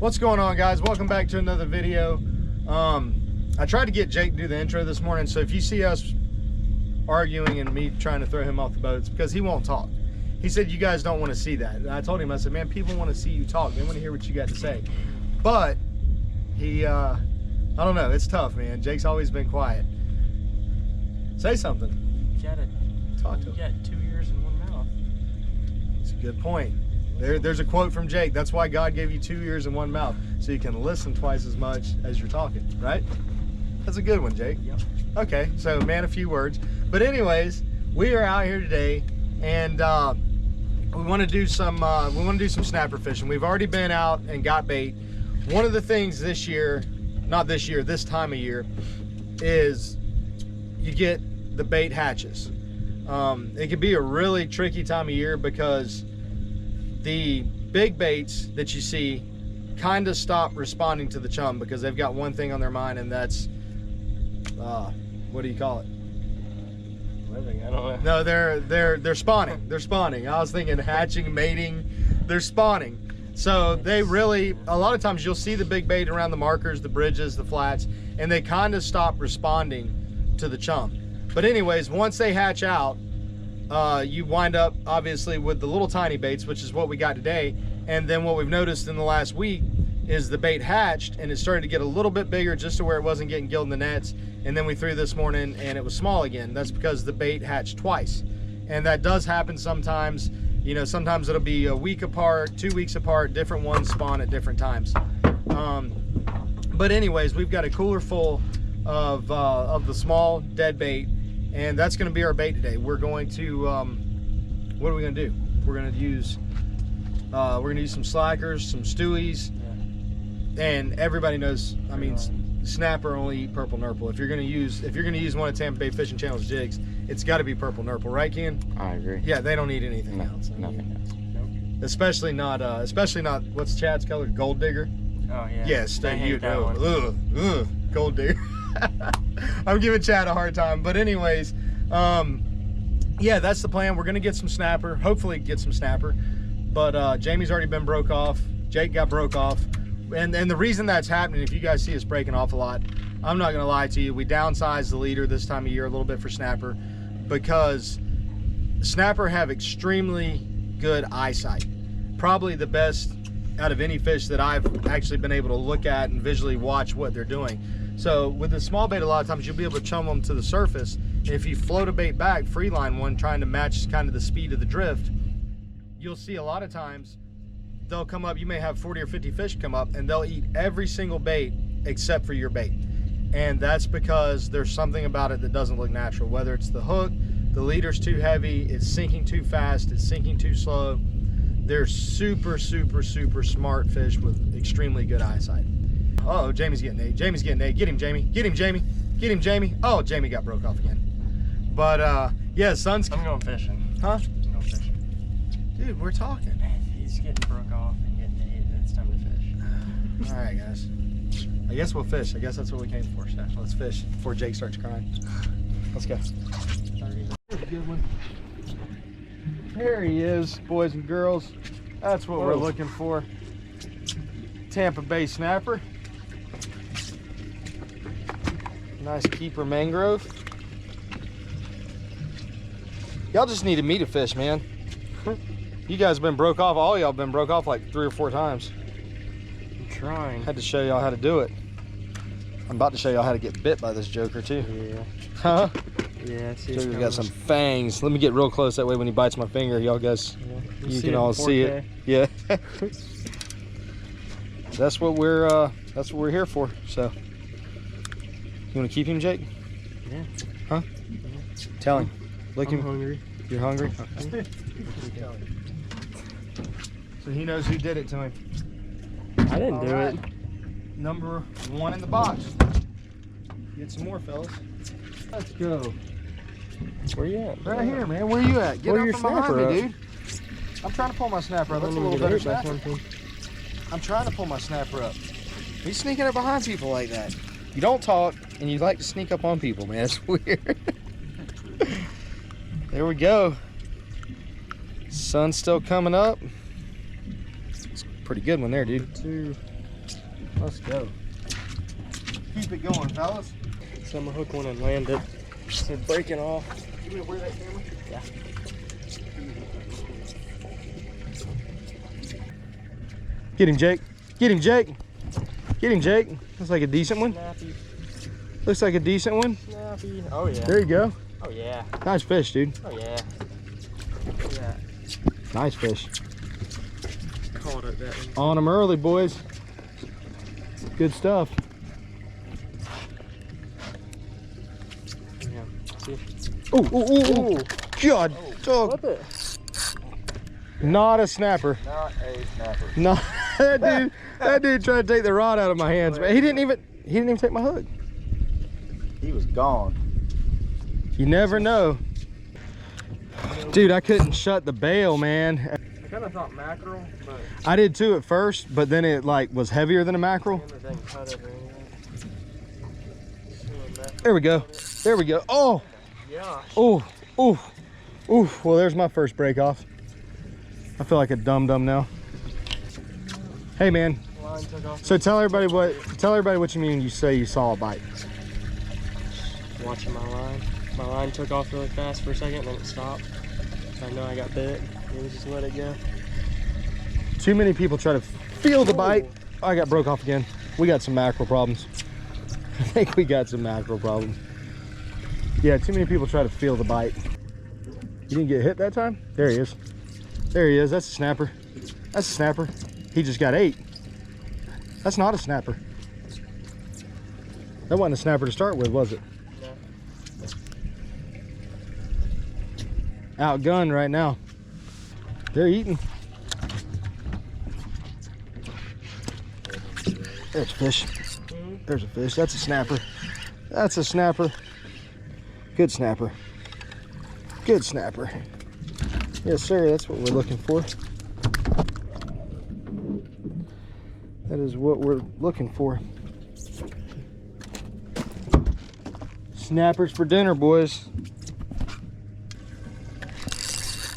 What's going on, guys? Welcome back to another video. I tried to get Jake to do the intro this morning, so if you see us arguing and me trying to throw him off the boat, it's because he won't talk. He said you guys don't want to see that. And I told him, I said, man, people want to see you talk. They want to hear what you got to say. But he, I don't know. It's tough, man. Jake's always been quiet. Say something. You gotta talk to him. You got 2 ears and 1 mouth. It's a good point. There's a quote from Jake. That's why God gave you 2 ears and 1 mouth, so you can listen twice as much as you're talking, right? That's a good one, Jake. Yep. Okay, so man, a few words. But anyways, we are out here today, and we want to do some snapper fishing. We've already been out and got bait. One of the things this year, not this year, this time of year, is you get the bait hatches. It can be a really tricky time of year because the big baits that you see kind of stop responding to the chum because they've got one thing on their mind, and that's what do you call it? Living, I don't know. No, they're spawning. They're spawning. I was thinking hatching, mating. They're spawning. So they really, a lot of times you'll see the big bait around the markers, the bridges, the flats, and they kind of stop responding to the chum. But anyways, once they hatch out, you wind up obviously with the little tiny baits, which is what we got today. And then what we've noticed in the last week is the bait hatched and it started to get a little bit bigger just to where it wasn't getting gilled in the nets. And then we threw this morning and it was small again. That's because the bait hatched twice. And that does happen sometimes. You know, sometimes it'll be a week apart, 2 weeks apart, different ones spawn at different times. But anyways, we've got a cooler full of the small dead bait, and that's going to be our bait today. We're going to, what are we going to do? We're going to use some slackers, some stewies, and everybody knows, I mean, snapper only eat purple nurple. If you're going to use one of Tampa Bay Fishing Channel's jigs, it's got to be purple nurple, right, Ken? I agree. Yeah, they don't eat anything else. Nothing else. Nope. Especially not what's Chad's color? Gold digger. Oh yeah. Yes, I hate that one. Gold digger. I'm giving Chad a hard time, but anyways, yeah, that's the plan. We're gonna get some snapper, hopefully get some snapper, but Jamie's already been broke off. Jake got broke off, and the reason that's happening, if you guys see us breaking off a lot, I'm not gonna lie to you, we downsized the leader this time of year a little bit for snapper because snapper have extremely good eyesight, probably the best out of any fish that I've actually been able to look at and visually watch what they're doing. So with the small bait, a lot of times you'll be able to chum them to the surface. And if you float a bait back, free line one, trying to match kind of the speed of the drift, you'll see a lot of times they'll come up, you may have 40 or 50 fish come up and they'll eat every single bait except for your bait. And that's because there's something about it that doesn't look natural, whether it's the hook, the leader's too heavy, it's sinking too fast, it's sinking too slow. They're super, super, super smart fish with extremely good eyesight. Uh oh, Jamie's getting ate. Jamie's getting ate. Get him, Jamie. Get him, Jamie. Get him, Jamie. Oh, Jamie got broke off again. But yeah, sun's. I'm going fishing. Huh? I'm going fishing. Dude, we're talking. He's getting broke off and getting ate. It's time to fish. All right, guys. I guess we'll fish. I guess that's what we came for. So let's fish before Jake starts crying. Let's go. Here's a good one. There he is, boys and girls. That's what we're looking for. Tampa Bay snapper. Nice keeper mangrove. Y'all just needed me to fish, man. You guys have been broke off. All y'all been broke off like 3 or 4 times. I'm trying. Had to show y'all how to do it. I'm about to show y'all how to get bit by this joker too. Yeah. Huh? Yeah, Joker's got some fangs. Let me get real close, that way when he bites my finger, y'all guys, you can all see it. Yeah. That's what we're here for. So, you want to keep him, Jake? Yeah. Huh? Tell him. Lick him. I'm hungry. You're hungry? Okay. So he knows who did it to him. I didn't do it. Number 1 in the box. Get some more, fellas. Let's go. Where you at? Right here, man. Where you at? Get Pull up your from behind snapper me, up. dude. I'm trying to pull my snapper up. That's a little better snapper. I'm trying to pull my snapper up. You sneaking up behind people like that. You don't talk, and you like to sneak up on people, man. It's weird. There we go. Sun's still coming up. It's a pretty good one there, dude. Let's go. Keep it going, fellas. So I'm gonna hook one and land it. So breaking off. You gonna wear that camera? Yeah. Get him, Jake. Get him, Jake. Get him, Jake. Looks like a decent one. Snappy. Looks like a decent one. Snappy. Oh yeah. There you go. Oh yeah. Nice fish, dude. Oh yeah. Yeah. Nice fish. Caught it that one. On them early, boys. Good stuff. Yeah. See? Oh, God, dog. Flip it. Not a snapper. Not a snapper. No, that dude tried to take the rod out of my hands, but he didn't even take my hook. He was gone. You never know. Dude, I couldn't shut the bail, man. I kind of thought mackerel, but I did too at first, but then it like was heavier than a mackerel. didn't cut it or anything. There we go. There we go. Oh, Yeah. oh, oh, oh. Well, there's my first break off. I feel like a dum-dum now. Hey, man. Line took off. So tell everybody what you mean when you say you saw a bite. Watching my line. My line took off really fast for a second, and then it stopped. So I know I got bit. We just let it go. Too many people try to feel the bite. Oh, I got broke off again. We got some mackerel problems. I think we got some mackerel problems. Yeah, too many people try to feel the bite. You didn't get hit that time? There he is. There he is. That's a snapper. That's a snapper. He just got 8. That's not a snapper. That wasn't a snapper to start with, was it? No. Outgunned right now. They're eating. There's a fish. There's a fish. That's a snapper. That's a snapper. Good snapper. Good snapper. Yes, sir. That's what we're looking for. That is what we're looking for. Snappers for dinner, boys.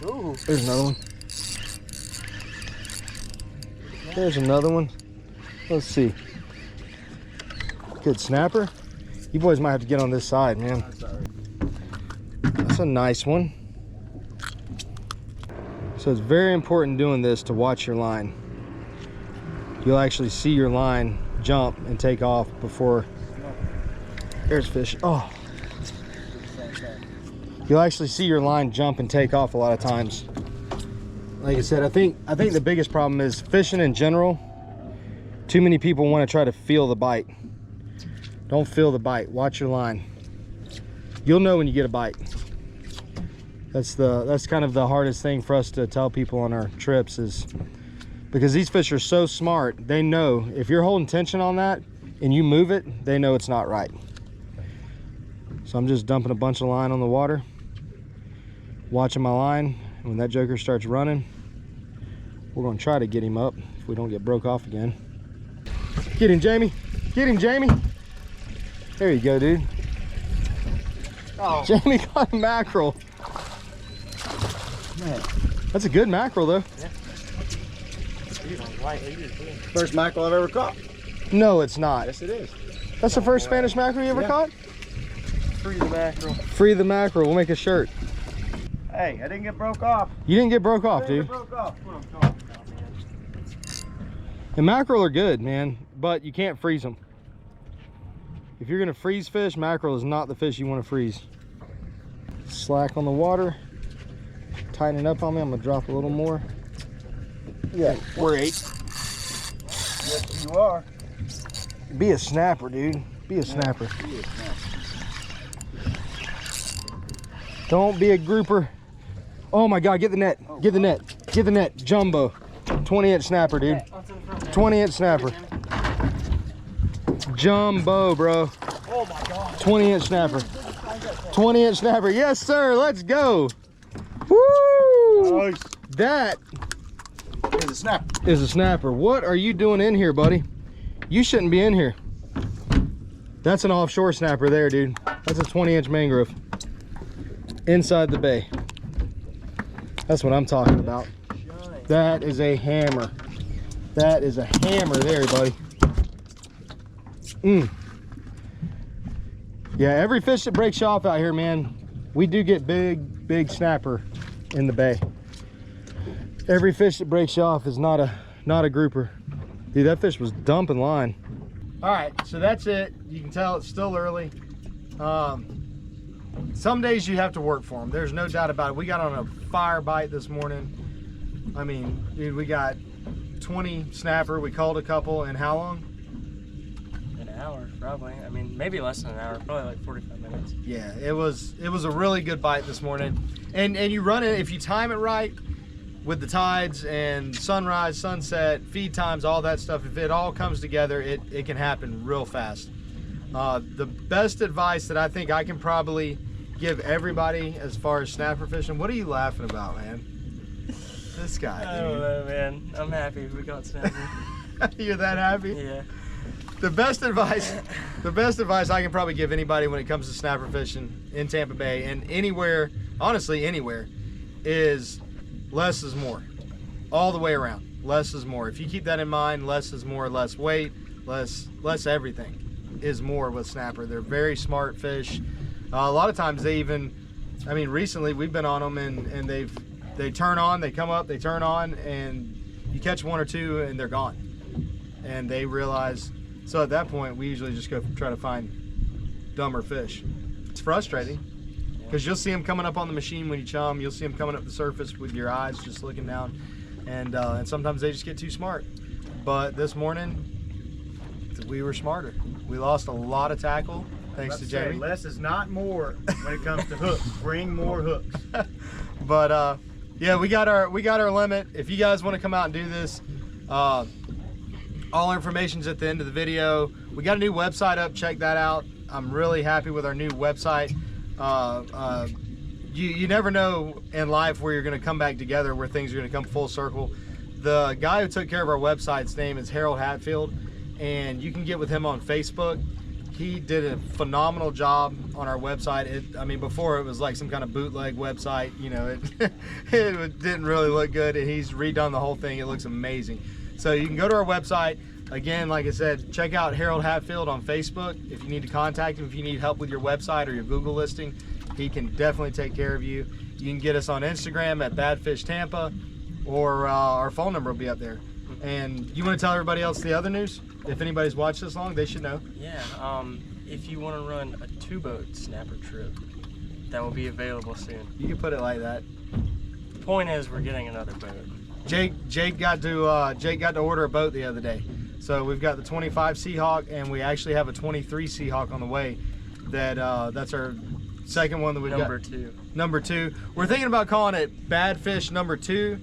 Ooh. There's another one. There's another one. Let's see. Good snapper. You boys might have to get on this side, man. That's a nice one. So it's very important doing this to watch your line. You'll actually see your line jump and take off before. There's fish. Oh. You'll actually see your line jump and take off a lot of times. Like I said, I think the biggest problem is fishing in general. Too many people want to try to feel the bite. Don't feel the bite. Watch your line. You'll know when you get a bite. That's kind of the hardest thing for us to tell people on our trips, is because these fish are so smart. They know if you're holding tension on that and you move it, they know it's not right. So I'm just dumping a bunch of line on the water, watching my line. And when that joker starts running, we're going to try to get him up if we don't get broke off again. Get him, Jamie. Get him, Jamie. There you go, dude. Oh. Jamie got a mackerel. Man. That's a good mackerel, though. Yeah. Dude, on white leader, too. First mackerel I've ever caught. No, it's not. Yes, it is. That's the first Spanish mackerel you ever Yeah. caught? Free the mackerel. Free the mackerel. We'll make a shirt. Hey, I didn't get broke off. You didn't get broke off, I didn't dude. get broke off. That's what I'm talking about, man. And mackerel are good, man, but you can't freeze them. If you're gonna freeze fish, mackerel is not the fish you want to freeze. Slack on the water. Tighten it up on me. I'm gonna drop a little more. Yeah, we're 8. Yes, you are. Be a snapper, dude. Be a snapper. Don't be a grouper. Oh my God, get the net. Get the net. Get the net. Jumbo. 20-inch snapper, dude. 20-inch snapper. Jumbo, bro. Oh my God. 20-inch snapper. 20-inch snapper. Yes, sir. Let's go. Woo! Nice. That Here's a snapper. is a snapper. What are you doing in here, buddy? You shouldn't be in here. That's an offshore snapper there, dude. That's a 20-inch mangrove. Inside the bay. That's what I'm talking about. That is a hammer. That is a hammer there, buddy. Yeah, every fish that breaks you off out here, man, we do get big snapper in the bay. Every fish that breaks you off is not a grouper. Dude, that fish was dumping line. All right, so that's it. You can tell it's still early. Some days you have to work for them. There's no doubt about it. We got on a fire bite this morning. I mean, dude, we got 20 snapper. We called a couple in how long? An hour, probably. I mean, maybe less than an hour, probably like 45 minutes. Yeah, it was a really good bite this morning. And you run it, if you time it right with the tides and sunrise, sunset, feed times, all that stuff, if it all comes together, it can happen real fast. The best advice that I think I can probably give everybody as far as snapper fishing, what are you laughing about, man? This guy, I don't know, man. I'm happy we got snapper. You're that happy? Yeah. The best advice I can probably give anybody when it comes to snapper fishing in Tampa Bay and anywhere, honestly anywhere, is less is more. All the way around. Less is more. If you keep that in mind, less is more, less weight, less everything is more with snapper. They're very smart fish. A lot of times they even, I mean, recently we've been on them and they turn on, they come up, they turn on, and you catch one or two and they're gone. And they realize, so at that point we usually just go try to find dumber fish. It's frustrating because you'll see them coming up on the machine when you chum, you'll see them coming up the surface with your eyes just looking down, and sometimes they just get too smart. But this morning we were smarter. We lost a lot of tackle thanks to Jamie. Less is not more when it comes to hooks. Bring more hooks. But yeah, we got our limit. If you guys want to come out and do this, all information's at the end of the video. We got a new website up, check that out. I'm really happy with our new website. You never know in life where you're going to come back together, where things are going to come full circle. The guy who took care of our website's name is Harold Hatfield, and you can get with him on Facebook. He did a phenomenal job on our website. I mean, before it was like some kind of bootleg website, you know, it didn't really look good, and he's redone the whole thing. It looks amazing. So you can go to our website. Again, like I said, check out Harold Hatfield on Facebook. If you need to contact him, if you need help with your website or your Google listing, he can definitely take care of you. You can get us on Instagram at Badfish Tampa, or our phone number will be up there. And you want to tell everybody else the other news? If anybody's watched this long, they should know. Yeah, if you want to run a 2-boat snapper trip, that will be available soon. You can put it like that. The point is, we're getting another boat. Jake got to order a boat the other day. So we've got the 25 Seahawk, and we actually have a 23 Seahawk on the way. That's our second one that we've got. Number two. We're thinking about calling it Badfish number 2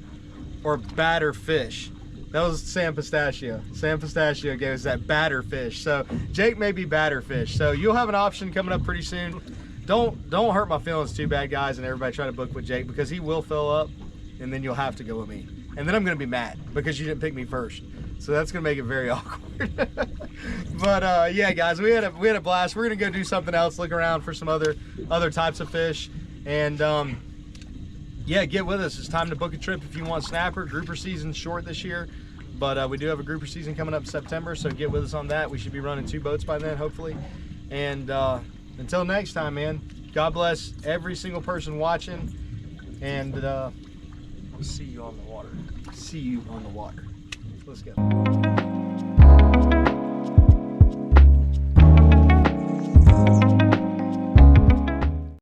or Batter Fish. That was Sam Pistachio. Sam Pistachio gave us that Batter Fish. So Jake may be Batter Fish. So you'll have an option coming up pretty soon. Don't hurt my feelings too bad, guys, and everybody try to book with Jake, because he will fill up, and then you'll have to go with me. And then I'm gonna be mad because you didn't pick me first. So that's gonna make it very awkward. But yeah, guys, we had a blast. We're gonna go do something else, look around for some other types of fish, and yeah, get with us. It's time to book a trip if you want snapper. Grouper season's short this year, but we do have a grouper season coming up in September, so get with us on that. We should be running 2 boats by then, hopefully. And until next time, man, God bless every single person watching, and We'll see you on the water. See you on the water. Let's go.